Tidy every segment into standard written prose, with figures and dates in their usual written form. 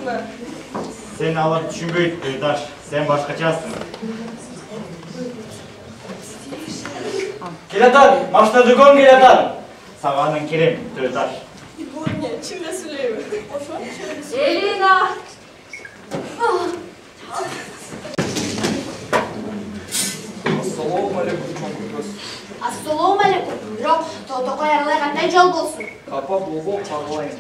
mı? Sen alıp düşünbeyt Toydaş. Sen başkaçasın. Gelatar, maçta gol Gelatar. Sağanın Kerem Toydaş. Bu ne? Çimde Süleyman. Elina! Assalomu alaykum cho'nqiz. Assalomu alaykum. Biroq To'to'qoy aralay qanday jol bo'lsin? Qapa bobo qarg'alayın.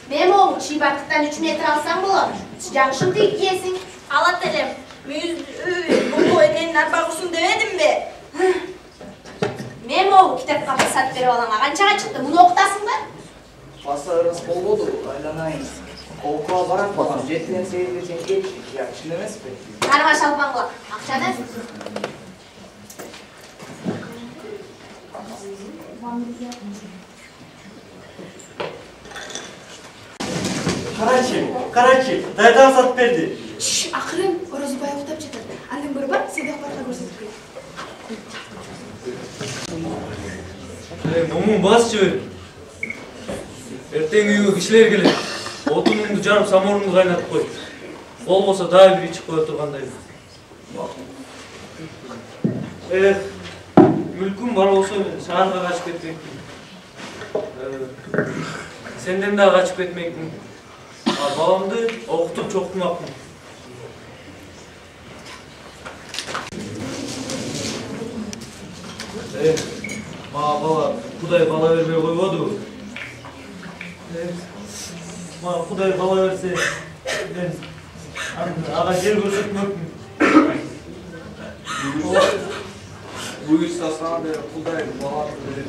Men o'g'il Chibatdan 3 metr alsam bo'ladi. Yaxshi tegiyesing. Alatelem. Bu boyunun narbagusun demedim mi? Men o'g'il kitobga fasat berib olaman. Qanchaga chiqdi? Buni o'qitasingmi? Pasarız bolbodu, aylanayın. Qo'rquva barak bolam, 7-8 ketdik. Yaxshi emasmi? Qarama shalpon qilib. Aqchani? Karachi, daydan sat berdi. Akırın, orası bayağı kitap çıktı. Annem bir bak, sedek barka gösterip koy. Mumun bas çevir. Erten uyuga kişiler gelir. Otunumdu canım samorumdu kaynatıp koy. Ol bolsa daha biri çıkıp koya turgandayım. Mülküm var olsa şaharga kaçıp ketmektim. Senden daha kaçıp ketmektim. Babamdı okutup çoktumaktim. Baba, Kuday bala vermeye koymadı. Kuday bala verse, ben ağa yer göstermek mi? Buyursa sana da Kuday bala verir.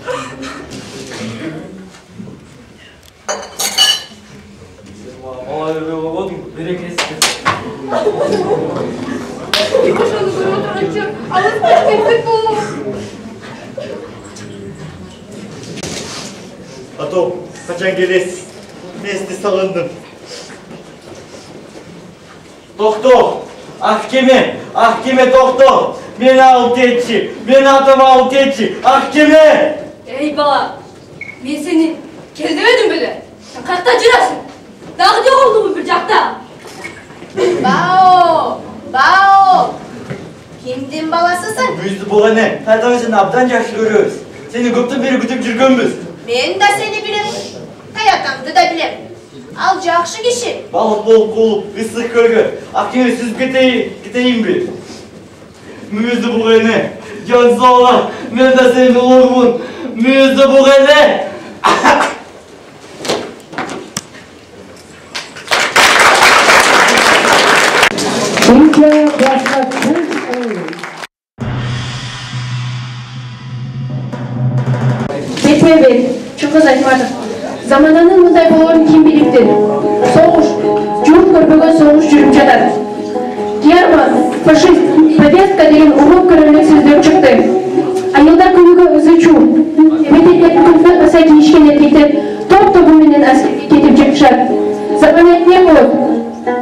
Bala vermeye koymadı mı? Berekesiz. Koşanı böyle oturunca, alıp ekmek bulur. Atom, kaçan gelesiz. Mesli salındım. Doktor, ahkeme doktor. Beni alıp etçi, beni adamı alıp etçi. Ahkeme! Ey bala! Ben seni kezdemedim bile. Sen kaçta cırasın? Daha ne oldu bu bir cakta? Bao! Kimdin balasısın? Müjde boğa ne? Taydan seni abdan yaşlı görüyoruz. Seni gıptı beri gütüp jirgönbüz. Men de seni bilim. Hayatımdı da bilim. Al yaxşı kişi. Balık bolup, ıslık gölge. Ahkeme süzüp gideyim bir. Müjde boğa ne? Can sağla, ben de senin oğlumun. Müjde boğa ne? Yetmedi. Çok az aytmadım. Zamananın bunday bolorun kim bilipti? Soğuş. Jurup körpögön soğuş жүрүп жатат. German, faşist, повестка деген улуу көрүнүк сөздөр чыкты. Айылдар күнүгө өзү чуу. Эмнетек күнүнөн аса кийишкен эркектер топ-тобу менен аскерге кетип жатышат. Заманат эмне болот?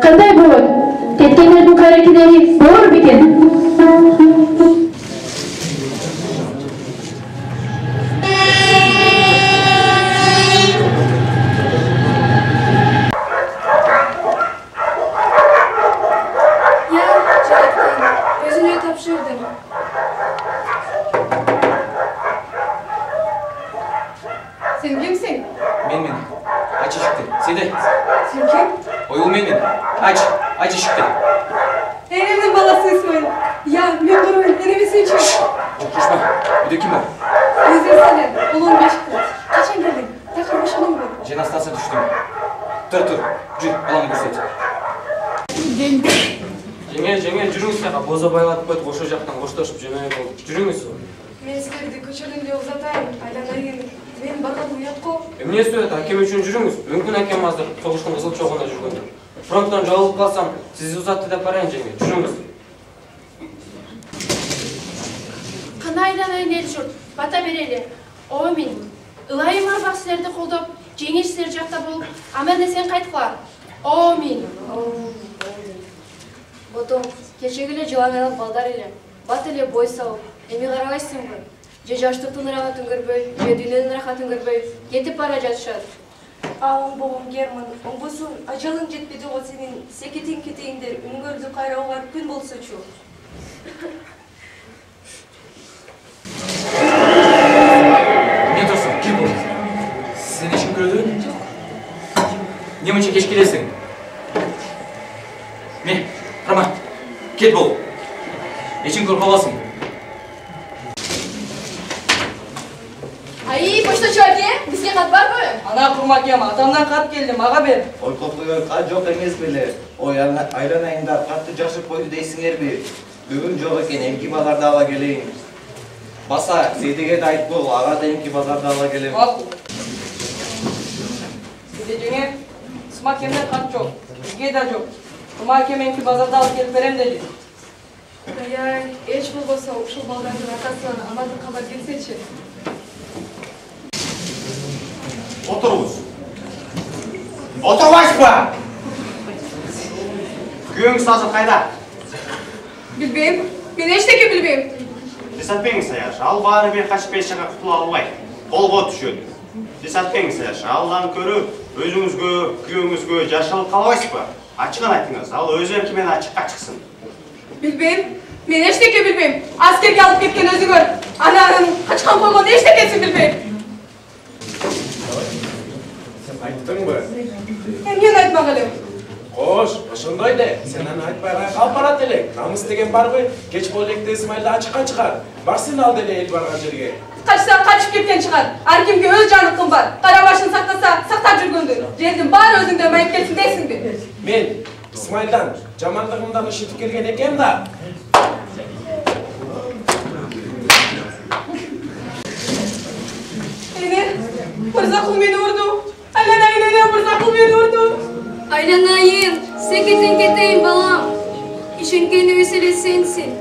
Кандай болот? Кеткендердин каракедери болор бекен? Sen kimsin? Men. Aç ışıkты. Sen de. Sen kim? Oyul men. Aç ışıkты. Enemizin balası İsmail. Ya, ben durmayın. Enemizin için. Konuşma. Öde kim var? Bizden salen. Olun 5 kız. Kaçan geldin? Takır başına mı geldin? Jen hastası düştüm. Tur. Jür, balаны көрсөт. Жеңе, жүріңіз саға. Боза байлатып қойды, ошо жақтан қошташып жөнөй болды. Жүріңіз. Men sizlerdi köçelinde uzatayım. Aylanayın. Ben bargan uyatko. Эмне сөйт, акем үчүн жүрүңүз. Мүмкүн акем азыр согуштун кызыл чогунда жүргөндүр. Фронттон жабылып калсам, сизди узатты деп барайын жеңе. Жүрүңүз. Кана айланайын эл журт, бата берели. Омин. Ылайым арбак силерди колдоп, жеңиш силер жакта болуп, аманде сен кайткыла. Омин. Ботом, кечеги эле жыланан балдар эле. Бат эле бой салып, эми карабайсыңбы? Же жаштыктын ырахатын көрбөй, же дүйнөнүн ырахатын көрбөй, кетип бара жатышат. Ağın boğum German, oңгосу ажалың жетпеді о сенің секетен кетейіндер үңгөрді қайрауға күн болса чу. Не тұрсың, кел бол. Сен ешкім көрді? Не мұнша кеш келесің? Мен, Рама, кел бол. Ешкім көріп қаласың. Ай, почтачы әке, бізге хат бар бі? Ана құрмакем, атамдан хат келді, маға бер. Ой, қоқлыған қат жоқ емес беле. Ой, айланайындар қатты жақшып қойды дейсіңер бе? Бүгін жоқ екен, емки базарда ала келейін. Баса, Сейдеге де айт бол, аға да емки базарда ала келейін. Мақұл. Сейде жеңе, Смакемден хат жоқ, бізге де жоқ. Құрмакем емки базарда алып келіп берем деді. Ай, эч болбосо ушул балдардын атасынан амандын кабар келсечи. Отырыңыз. Отырбайсыз ба? Күйеуіңіз сазы қайда? Билбейм, мен эчтеке билбейм. Десатпеңіз Саяш, ал бары мен қашып пешаға құтыла албай. Қолға түшеді. Десатпеңіз Саяш, алдан көріп, өзіңізге, күйеуіңізге жашылып қалабайсыз ба? Açıqын айтыңыз, ал өзім кімен açıqқа шықсын. Билбейм, мен эчтеке билбейм. Аскерге алып кеткен өзү көр. Ананын качкан койгон эчтекесин билбейм. Айттың ба? Мен айтмак элем. Кош, ошондой эле. Сен аны айтпай калып барат элең. Намыс деген барбы? Кеч болекте Исмайлды ачыкка чыгар. Барсын ал деле эл барган жерге. Качса качып кеткен чыгар. Ар кимге өз жаны кымбат. Кара башын сактаса, сактап жүргөндү. Жердин баары өзүңдө майып кетсин дейсиңби? Мен Исмайлдан жамандыгымдан ишитип келген экем да. Мырзакул мени урду. Айланайын, Мырзакул мени урду. Айланайын, секетен кетейін балам. Ишенгенибиз эле сенсин.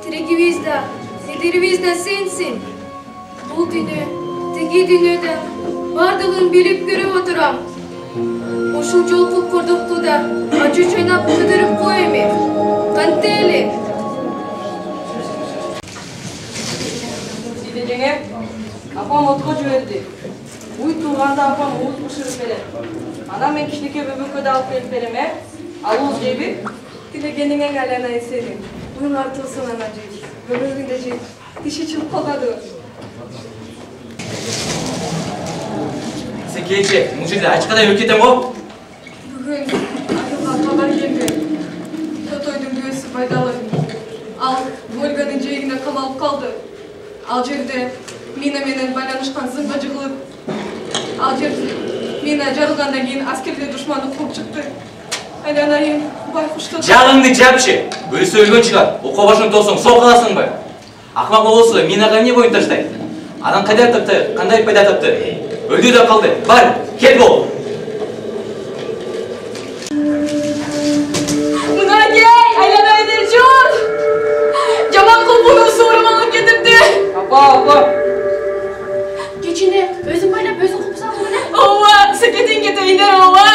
Тиригибиз да, седирибиз да сенсин. Бул дүнө, тиги дүнөдө бардыгын билип көрүп отурам. Ушул жолку кордукту да ачуу чойнап көтөрүп кой эми. Кантели? Сейде жеңе, апам отко жиберди. Уй турганда апам уыз бышырып берет. Ана мен кичинекей бөбөккө алып келип берем, ал уыз жейби? Тилегениңе айланайын сенин. Уюң артылсын ана жей. Бөбөгүндө жей. Тиши чыгып калбады. Сен келчи, бул жерде ачкадай өлүп кетем го? Бүгүн айылга кабар келди. Тотойдун күйөөсү Байдалы. Ал Ольганын жээгине камалып калды. Ал жерде мина менен байланышкан зымба жыгылып. Ал жерде мина жарылгандан кийин аскерлер душманды кууп чыкты. Айланайын, байкушту. Жагыңды жапчы. Өлсө өлгөн чыгар. Окко башын толсоң сол каласыңбы? Акмак болосу минага эмне боюн таштайт? Анан кайда тапты? Кандай пайда тапты? Өлдү да калды. Бар, кел бол. Мына кей, Айланайын элчур. Жаман кулпуну сууруп алып кетипти. Апа. Кечине өзүң байлап өзүң купсаң эле. Ооба, секетен кетейиндер ооба.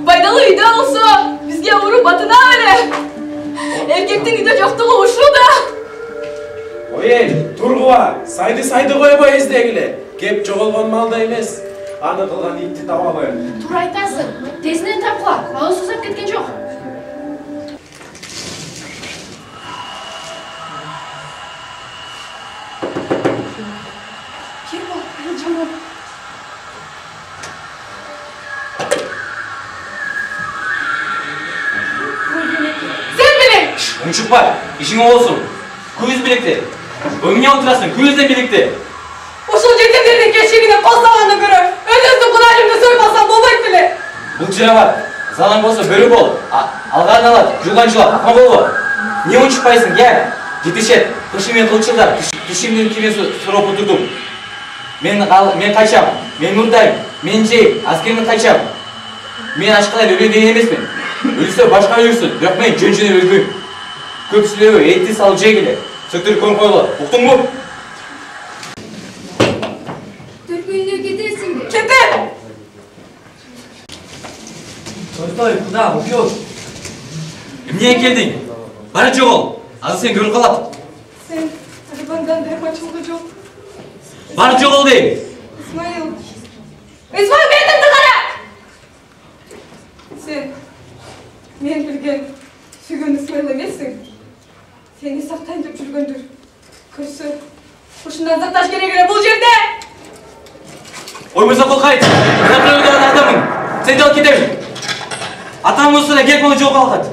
Байдалы үйдө болсо, бизге уруп батына беле. Эркектин үйдө жоктугу ушул да. Ой эл, тургуба, сайды койбой эздегиле. Кеп жоголгон малда эмес, аны кылган итти табалы. Туура айтасың. Тезинен тапкыла. Малы сузап кеткен жок. Sen bilin. Унчукпа, ишиң болсун. Көз билекте. Эмне отурасың? Көздөн билекте. Ушул жетемдердин кечигине кол салгандан көрө, өзүңдүн кудайымды союп алсам болбойт беле. Бул жыра бар. Залаң болсо бөрү бол. Алган алат, жулган жулап, акма болбо. Не унчукпайсың, кел. Жетишет. Кышымен кылчылдар, түшүмдүн кимеси сурап отурдум. Мен качам, мен мурдайм, мен жейм, аскердин качам. Мен ачкалай өлө деген эмесмин. Өлсө башка өлсүн, бирок мен жөн-жөн өлбөйм. Көп сүйлөбө, этти салып жегиле. Сөктүрүп көрүп койгула. Уктуңбу? Түркүндө кетесиңби? Кетем. Стой, куда? Убьёт. Эмне келдиң? Бара жогол. Азыр сен көрүп калат. Sen arabandan hep açıldı çok. Бара жогол дейм. İsmail, İsmail beytimdi qara! Sen, men bilgen, suygan İsmail emesin. Seni saqtayın dep жүргөндүр. Көрсө, ушундан сакташ керек эле бул жерде. Ой, Мырза Колкаев, мен көлөмдөгү адаммын. Сен жол кетемин. Атам болсо эле келип оны жолго алгат.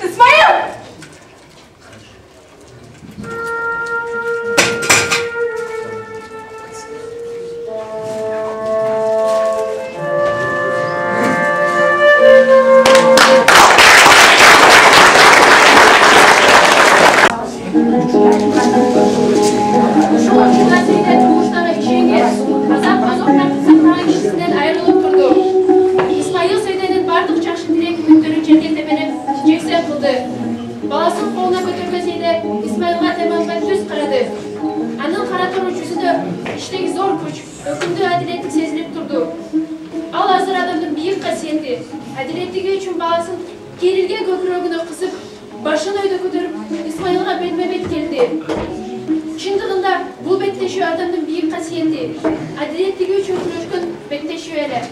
İsmail! Баласын қолына көтөргөзейде Исмаилга темалган жүз карады. Анын кара тору жүзүндө иштеги зор күч, өкүмдүү адилеттик сезилип турду. Ал азыр адамдын бийик касиети, адилеттиги үчүн баласын керилген көкүрөгүнө кысып, башын өйдө көтөрүп Исмаилга бетме-бет келди. Чындыгында бул беттешүү адамдын бийик касиети, адилеттиги үчүн күрөшкөн беттешүү эле.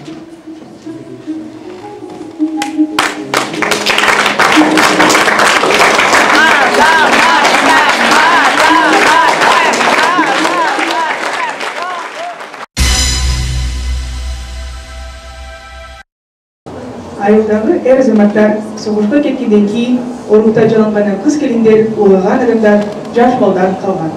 Айылдагы эр азаматтар согушка кеткенден кийин орунта жаланган кыз келиндер, улаган адамдар, жаш балдар калган.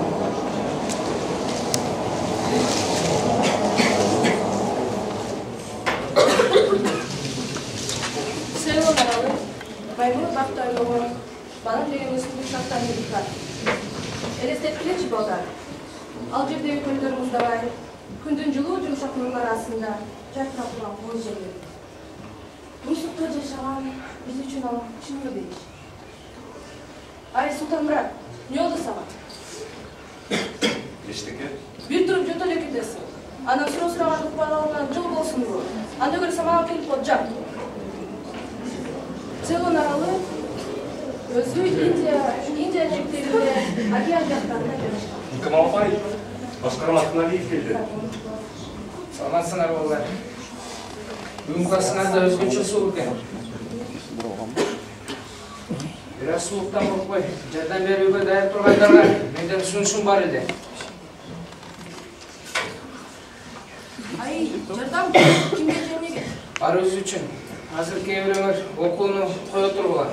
Маймыл бактайлығы, банан деген өсімдік шақтан едікар. Елестеп келечи балдар. Ал жердегі көлдөр мұздабай, күндүн жылуу жұмшақ нурун арасында жайкап турган кооз жерлер. Мусукта жашаган биз үчүн ал чынга дейиш. Ай Султанмурат, не болду сага? Эчтеке? Бир туруп жото эле кетесиң. Анан суроо сураган укпаларыңан жыл болсунбу? Анда көрсөм ага келип болжак. Целон аралы өзү Индия жектеринде океан жактарында жашаган. Камалбай, башкарма Акналиев келди. Саламатсыңар балдар. Бүгүн классыңарда өзгөчө суук экен. Бирок сууктан коркпой, жардам берүүгө даяр тургандарга менден сунушум бар эле. Ай, жардам кимге же эмнеге? Барыбыз үчүн. Азыр кээ бирөөңөр окууну кое тургула.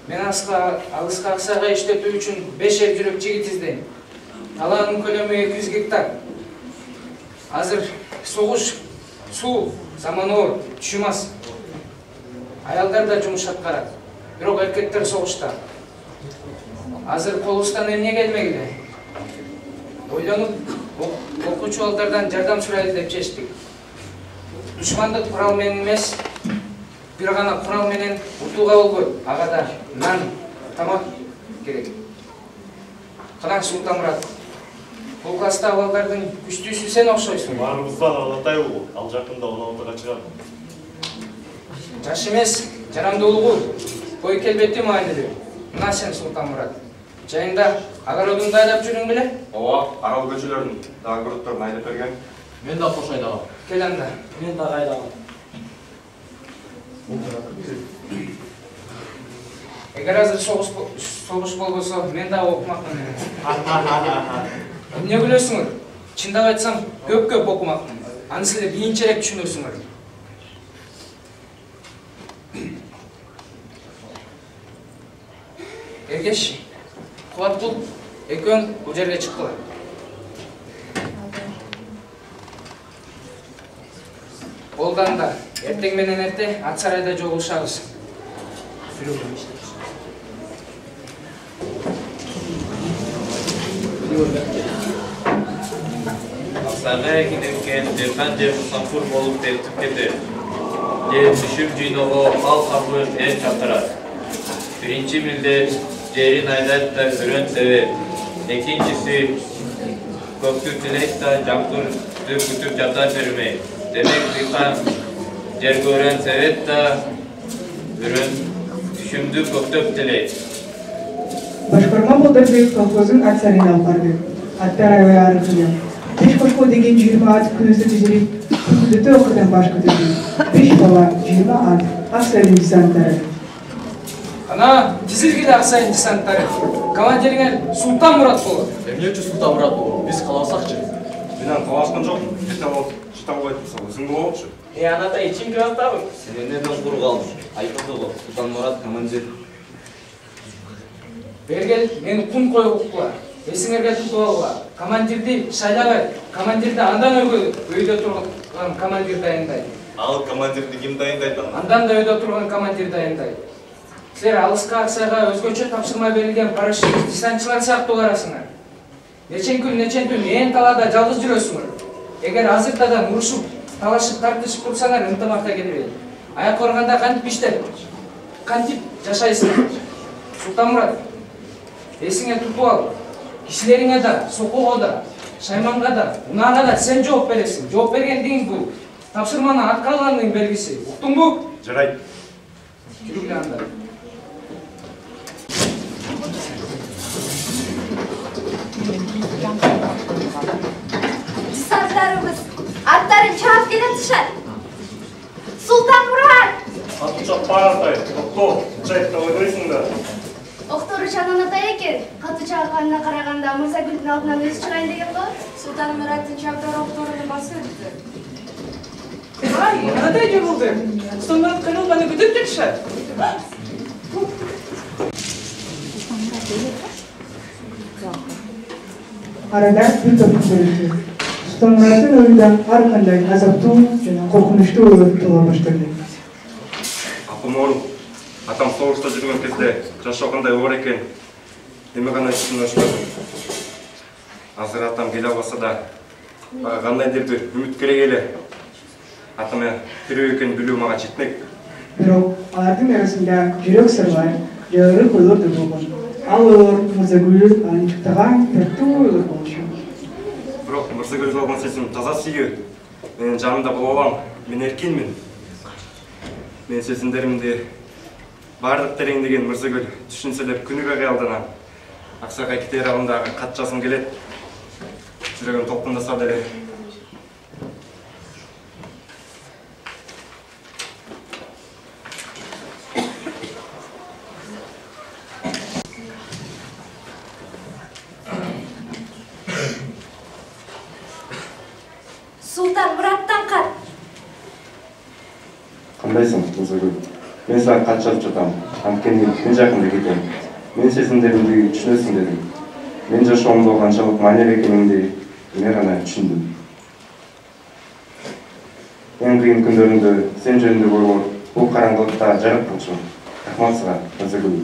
Мен алыска аксайга иштетүү үчүн 5 жүрөк жигит издейм. Алаанын көлөмү 200 гектар. Азыр согуш, суу, заманоор, түшүмас. Аялдар да жумуш аткарат. Бирок эркектер согушта. Азыр колубуздан эмне келмегиле? Ойлонуп, окуучу балдардан жардам сурайлы деп чечтик. Душмандык курал менен эмес, бир гана курал менен утууга болбойт. Ага да нан, тамак керек. Кынан Султанмурат, бул класстагы балдардын күчтүүсү сен окшойсуң. Баарыбыздан Алатай уулу, ал жакында 16-га чыгат. Жаш эмес, жарамдуулугу, бой келбети маанилүү. Мына сен Султанмурат. Жайында огородуңду айдап жүрүң беле? Ооба, арал көчөлөрүн дагы огороддорун айдап берген. Мен да кош айдагам. Кел анда. Мен дагы айдагам. Эгер азыр согуш болбосо, мен дагы окумакмын. Эмне күлөсүңөр? Чындап айтсам, көп окумакмын. Аны силер кийинчерээк түшүнөсүңөр. Эргеш, Кубатбул экөөң бул жерге чыккыла. Болданда, эртең менен эрте ат сарайда жолугушабыз. Аксайга кенеткен Дерхан же Мусафур болуп тертип кетет. Же түшүп жыйноого ал кабыл эл чакырат. Биринчи милдет жерин айдайт да өрөн себеп. Экинчиси көктү тилейт да жамгырды күтүп жата бермей. Демек Дихан жерге өрөн себеп да өрөн түшүмдү көктөп тилейт. Башкарма Болдырбек колхозун акциясына алып барды. Аттар аябай арыгы. 5 кошко деген 20 ат күнөсү түзүлүп, күндүтө окурдан баш көтөрдү. 5 бала 20 ат акциясынын десанттары. Ана тизилгиде аксайын десанттары. Командириңер Султан Мурат болот. Эмне үчүн Султан Мурат болот? Биз каласакчы. Менен калашкан жок. Читап айтса, өзүң болчу. Анадай ичим кеп атабы? Сен эмнеден кур калдың? Айтылды го, Султан Мурат командир. Бергел мени кун коюпла. Эсиңерге тутуп алгыла. Командирди шайлабай, командирди андан өйдө турган командир дайындайт. Ал командирди ким дайындайт? Андан да өйдө турган командир дайындайт. Силер алыска акцияга өзгөчө тапшырма берилген парашют десантчылар сыяктуу карасыңар. Нечен күн, нечен түн ээн талаада жалгыз жүрөсүңөр. Эгер азыртадан урушуп, талашып, тартышып турсаңар ынтымакта кетпейт. Аяк корганда кантип иштеп, кантип жашайсыңар? Султан Мурат, эсиңе тутуп ал. Кишилериңе да, Сокого да, Шайманга да, Унага да сен жооп бересиң. Жооп бергендигиң бул тапшырманы аткарганыңдын белгиси. Уктуңбу? Жарайт. Жүргүлө анда. Десанттарыбыз аттарын чаап келатышат. Султан Мурат! Атучак баратай, токто, чайта ойдойсуң да. Октору чанан атай экен. Катуу чааганына караганда Мырзагүлдүн алдынан өзү чыгайын деген го. Султан Мураттын чабдар окторуну басып өттү. Ай, анадай жабылды. Сондан кырылбаны күтүп жатышат. Арада бир топ көрүндү. Султан Мураттын оюнда ар кандай азаптуу жана коркунучтуу ойлор тула баштады. Апам ооруп, атам согушта жүргөн кезде жашоо кандай оор экен, эме гана түшүнө баштадым. Азыр атам келе албаса да, мага кандайдыр үмүт керек эле. Атаме тирүү экенин билүү мага жетмек. Бирок алардын арасында жүрөк сырлар, жайрык ойлор да болгон. Ал ойлор Мырзагүл анын чуктаган тартуу ойлор болчу. Бирок Мырзагүлгө болгон сезим таза сүйүү. Менин жанымда боло алам, мен эркинмин. Мен сезимдеримди бардык тереңдеген Мырзагүл түшүнсөлөп күнүгө кыялданам. Аксакай кетер алдындагы кат жазгым келет. Жүрөгүм толкундаса деле. Султан Мураттан кат. Кандайсың, Мырзагүл? Мен сага кат жазып жатам. Анткени мен жакында кетем. Мен сезимдеримди түшүнөсүң дедим. Мен жашоомдо канчалык маанилүү экениңди мен гана түшүндүм. Эң кыйын күндөрүндө сен жөнүндө ойлор бул караңгылыкта жарык болчу. Рахмат сага, Мырзагүл.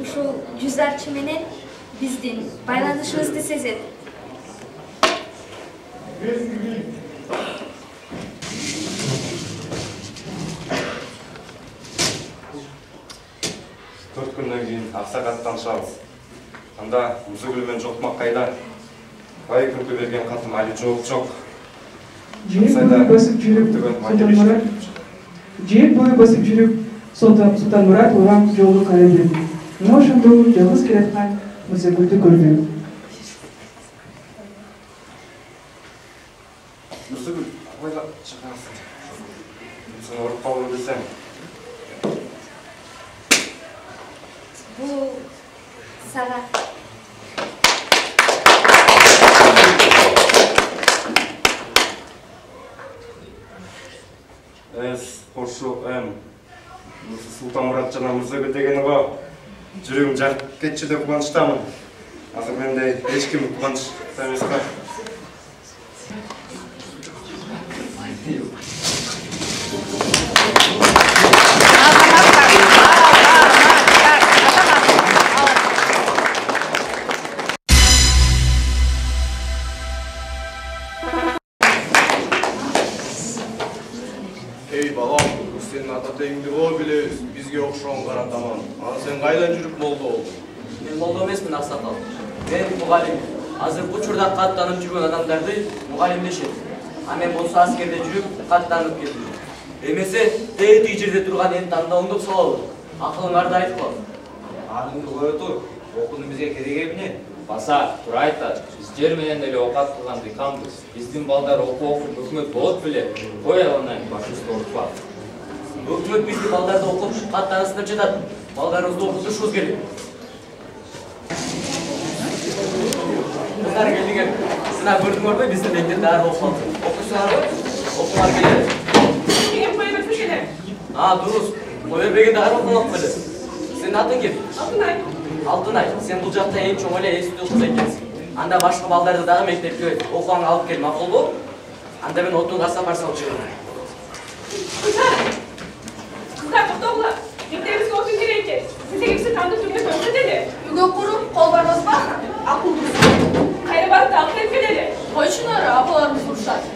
Ушул жүз арчы менен биздин байланышыбызды сезет. Төрт күндөн кийин Аксакаттан чыгабыз. Анда Мырзагүл менен жолтмак кайда? Бай күнкү берген катым али жооп жок. Жер бою басып жүрүп, Султан Мурат. Жер бою басып жүрүп, Султан Мурат улам жолду карай берди. Мына ошондо жалгыз келаткан Мырзагүлдү көрдү. Мырзагүл, ойлап чыгарсың. Сен ооруп калдың десем. Бул сага. Кошу Султан Мурат жана Мырзагүл дегени го. Жүрөгүм жарып кетчү деп кубанычтамын. Азыр мендей эч ким кубанычта эмес да. Эй балам, сен ата-теңди го билебиз, бизге окшогон каратаман. Аны сен кайдан жүрүп молдо болдуң? Мен молдо эмесмин, Аксакал. Мен мугалим. Азыр учурда каттанып жүргөн адамдарды мугалим дешет. А мен болсо аскерде жүрүп каттанып келдим. Эмесе тээ жерде турган эни тандауыңды салалы. Акылыңарды айтып кал. Арыңды кое тур. Окуну бизге керек эмне? Баса, тура айтат. Биз жер менен эле окат кылган дыйканбыз. Биздин балдар окуп өкмөт болот беле. Кой анан башыбызды оорутпа. Өкмөт биздин балдарды окуп каттанысынып жатат. Балдарыбызды окутушубуз керек. Кыздар келдиңер. Сына көрдүңөрбү? Биздин мектепте дары окуп калды. Окуйсуңарбы? Окуңар келет. Кем кое бербешеле? Дурус. Кое бербеген дары окуп келе. Сенин атың ким? Алтынай. Алтынай, сен бул жакта эң чоң эле эстүү кыз экенсиң. Анда башка балдарды дагы мектепке окууга алып кел, макулбу? Анда мен отун касап барсам чыгам. Кыздар, токтогула. Мектебибизге отун керек экен. Сиз кимси тандып түргө токтот эле. Үйгө куруп, кол барбас ба? Акылдуу. Кайра барып алып келип келели. Койчуңар, апаларыбыз урушат.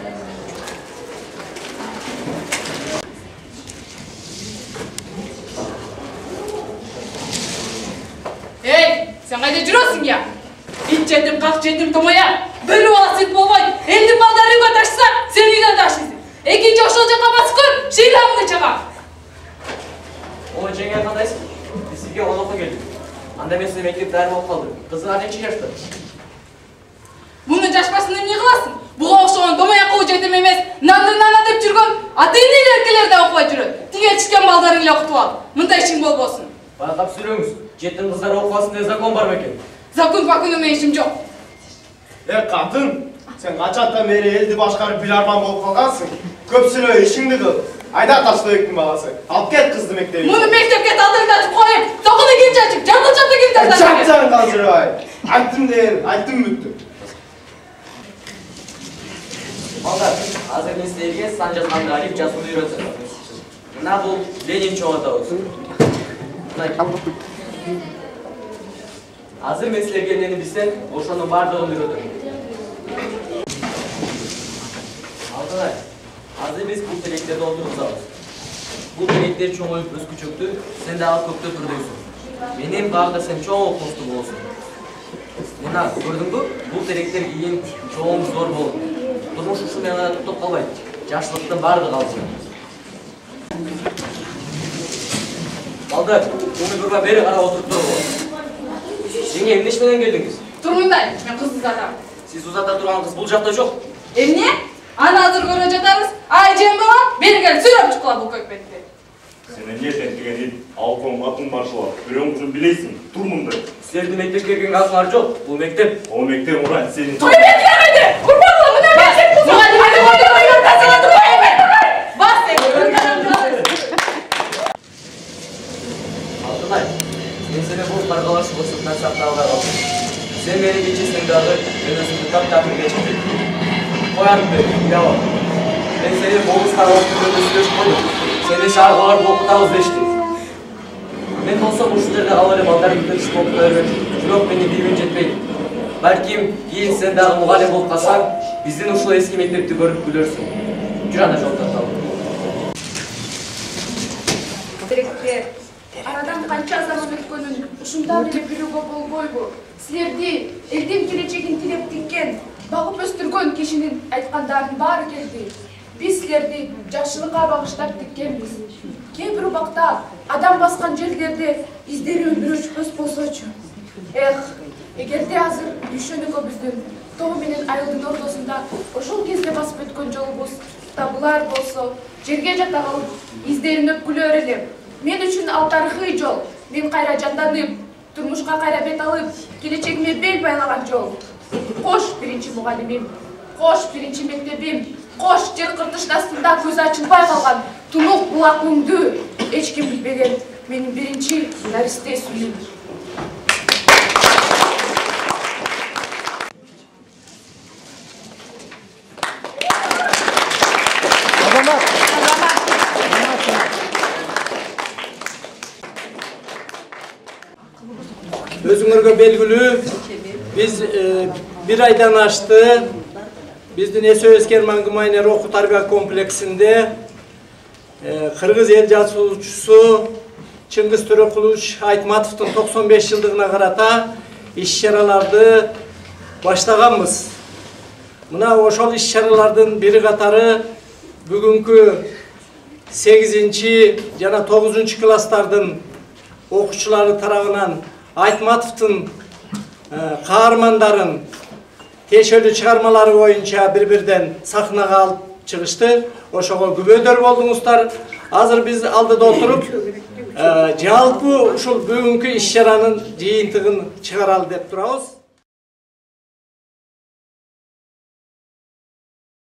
Эй, сен кайда жүрөсүң я? Ит жетим, как жетим томоя. Бир бала сүт болбой, элдин балдары үйгө ташса, сен үйдөн таштайсың. Экинчи ошол жака басып көр, шыйламды чага. Ой, жеңе кандайсың? Биз сизге онокко келдик. Анда мен сени мектепте дары окуп калдым. Кызыңар нече жашта? Муну жашпасын эмне кыласың? Буга окшогон томоя куу жетим эмес, нанды нана деп жүргөн ата-эне эркелер да окубай жүрөт. Тиге чыккан балдарың эле окутуп ал. Мындай ишиң болбосун. Байкап сүрөңүз. Жетим кыздар окубасын деген закон бар бекен. Закон менен ишим жок. Катын, сен качаттан бери элди башкарып биларман болуп калгансың. Көп сүйлөй, ишиңди кыл. Айда Таштоюктун баласы. Алып кет кызды мектебине. Муну мектепке талдыртып коюп, токуну ким чачып, жабылчатты ким тазалайт? Чапчаң калжырбай. Айттым бүттүм. Балдар, азыр мен силерге сан жазганды алып жазууну үйрөтөм. Мына бул Ленин чоң атабыз. Азыр мен силерге эмнени билсем, ошонун бардыгын үйрөтөм. Алтынай, азыр биз бул телектерди олтургузабыз. Бул телектер чоңоюп өскүчөктү, сен дагы көктөп турдуйсуң. Менин багда сен чоң окумуштуу болосуң. Мына көрдүңбү? Бул телектер кийин чоң зор болот. Турмуш ушу менен гана токтоп калбайт. Жакшылыктын бардыгы алсын. Балдар, муну көрбөй бери карап отуруп тургула. Жеңе, эмнеш менен келдиңиз? Турмундай, мен кыз узатам. Сиз узата турган кыз бул жакта жок. Эмне? Аны азыр көрө жатарбыз. Ай жем бала, бери кел, сүрөп чыккыла бул көкпетти. Сен эмне тентиген ит, алкон атын башылап, бирөөң кызын билейсиң, тур мындай. Силердин мектепке келген акыңар жок, бул мектеп. Ол мектеп уран сенин. Той бекемеди! Урбагыла, мына мектеп кызы! Мугалим, мугалим, тазалатып коеме! Бас деп, Алтынай, мен сени бул каргалаш босуктан сактап алгам. Сен мени кечесең дагы, мен өзүмдү таптап кечирдим. Коярым деп, яба. Мен сени болуска окуп сүйлөшүп койдум. Сени шаарга окутабыз дешти. Мен болсом ушул жерде калып эле балдарды күтүп окуп бербек. Бирок мени билим жетпейт. Балким кийин сен дагы мугалим болуп калсаң, биздин ушул эски мектепти көрүп күлөрсүң. Жүр анда жол тарталы. Директор, арадан канча заман өткөнүн ушундан эле билүүгө болбойбу? Силерди элдин келечегин тилеп тиккен, багып өстүргөн кишинин айткандарын баары келди. Биз силерди жакшылыкка багыштап тиккенбиз. Кээ бир убакта адам баскан жерлерде издери өндүрүшпөс болсочу. Эгерде азыр дүйшөнүгөбүздүн тоо менен айылдын ортосунда ошол кезде басып өткөн жолубуз табылар болсо, жерге жата калып, издерин өпкүлөр элем. Мен үчүн ал тарыхый жол. Мен кайра жанданып, турмушка кайра бет алып, келечегиме бел байлаган жол. Кош биринчи мугалимим, кош биринчи мектебим, кош жер кыртыш астында көзү ачылбай калган тунук булакыңды эч ким билбеген менин биринчи наристе сүйүм. Өзүңөргө белгилүү, биз бир айдан ашты. Биздин СОС Керман Гумайнер окуу тарбия комплексинде кыргыз эл жазуучусу Чыңгыз Төрөкулович Айтматовдун 95 жылдыгына карата иш-чараларды баштаганбыз. Мына ошол иш-чаралардын бири катары бүгүнкү 8 жана 9 класстардын окуучулары тарабынан Айтматовдун каармандарын тиешелүү чыгармалары боюнча бир-бирден сахнага алып чыгышты. Ошого күбөдөр болдуңуздар. Азыр биз алдыда отуруп, жалпы ушул бүгүнкү иш-чаранын жыйынтыгын чыгаралы деп турабыз.